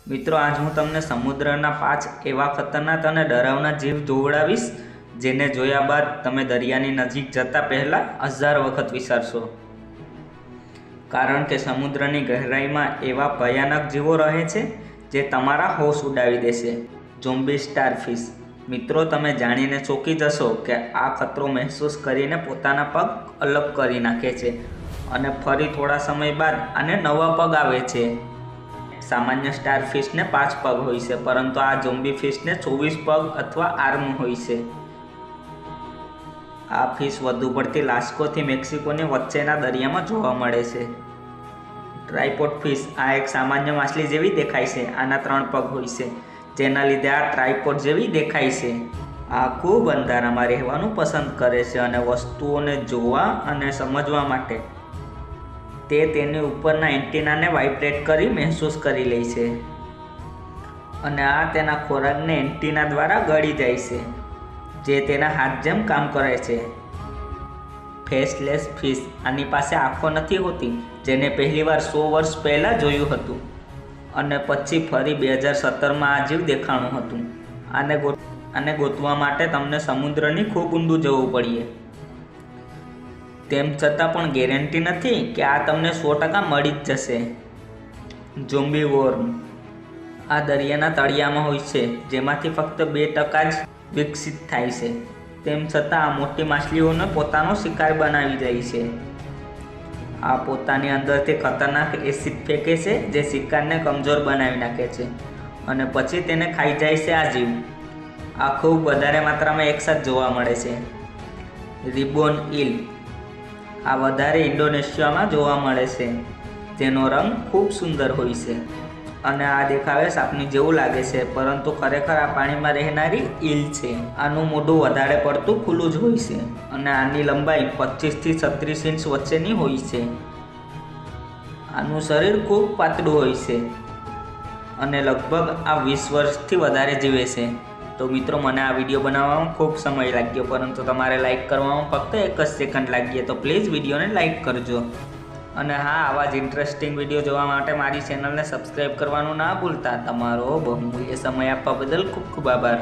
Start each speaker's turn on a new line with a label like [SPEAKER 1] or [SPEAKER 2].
[SPEAKER 1] મિત્રો, આજ હું તમને સમુદ્રના 5 એવા ખતરનાક અને ડરાવના જીવ જોવડાવીશ જેને જોયા બાદ તમે દરિયાની નજીક જતા પહેલા 1000 વખત વિચારશો, કારણ કે સમુદ્રની ગહેરાઈમાં એવા ભયાનક જીવો રહે છે જે તમારા હોશ ઉડાવી દેશે. Zombie starfish. મિત્રો, તમે જાણીને ચોંકી જશો કે આ ખતરો મહેસૂસ કરીને પોતાના પગ અલગ કરી નાખે છે અને ફરી થોડા સમય બાદ આને નવા પગ આવે છે. સામાન્ય સ્ટારફિશને 5 પગ હોય છે, પરંતુ આ ઝોમ્બી ફિશને 24 પગ અથવા આર્મ હોય છે. આ ફિશ વધુ પડતી લાસ્કોથી મેક્સિકોની વચ્ચેના દરિયામાં જોવા મળે છે. Tripod fish. આ એક સામાન્ય માછલી જેવી દેખાય છે. આના 3 પગ હોય છે, જેના લીધે આ ટ્રાયપોડ જેવી દેખાય છે. આ ખૂબ અંધારામાં રહેવાનું પસંદ કરે છે અને વસ્તુઓને જોવા અને સમજવા માટે તે તેની ઉપરના એન્ટેનાને વાઇબ્રેટ કરી મહેસૂસ કરી લે છે અને આ તેના ખોરાકને એન્ટેના દ્વારા ગળી જાય છે, જે તેના હાથ જેમ કામ કરે છે. Faceless fish. આની પાસે આંખો નથી હોતી, જેને પહેલીવાર 100 વર્ષ પહેલાં જોયું હતું અને પછી ફરી 2017માં આ જીવ દેખાણું હતું. આને ગોતવા માટે તમને સમુદ્રની ખૂબ ઊંડું જવું પડે. તેમ છતાં પણ ગેરંટી નથી કે આ તમને 100% મળી જ જશે. Zombie warm. આ દરિયાના તળિયામાં હોય છે, જેમાંથી ફક્ત 2% જ વિકસિત થાય છે. તેમ છતાં આ મોટી માછલીઓને પોતાનો શિકાર બનાવી જાય છે. આ પોતાની અંદરથી ખતરનાક એસિડ ફેંકે છે, જે શિકારને કમજોર બનાવી નાખે છે અને પછી તેને ખાઈ જાય છે. આ જીવ આ ખૂબ વધારે માત્રામાં એકસાથ જોવા મળે છે. રિબોન ઈલ. આ વધારે ઇન્ડોનેશિયામાં જોવા મળે છે, જેનો રંગ ખૂબ સુંદર હોય છે અને આ દેખાવે સાપની જેવું લાગે છે, પરંતુ ખરેખર આ પાણીમાં રહેનારી ઈલ છે. આનું મોઢું વધારે પડતું ખુલ્લું જ હોય છે અને આની લંબાઈ 25 થી 36 ઇંચ વચ્ચેની હોય છે. આનું શરીર ખૂબ પાતળું હોય છે અને લગભગ આ 20 વર્ષથી વધારે જીવે છે. તો મિત્રો, મને આ વિડીયો બનાવવામાં ખૂબ સમય લાગ્યો, પરંતુ તમારે લાઇક કરવામાં ફક્ત 1 જ સેકન્ડ લાગી, તો પ્લીઝ વિડીયોને લાઇક કરજો. અને હા, આવા જ ઇન્ટરેસ્ટિંગ વિડીયો જોવા માટે મારી ચેનલને સબસ્ક્રાઈબ કરવાનું ના ભૂલતા. તમારો બહુમૂલ્ય સમય આપવા બદલ ખૂબ ખૂબ આભાર.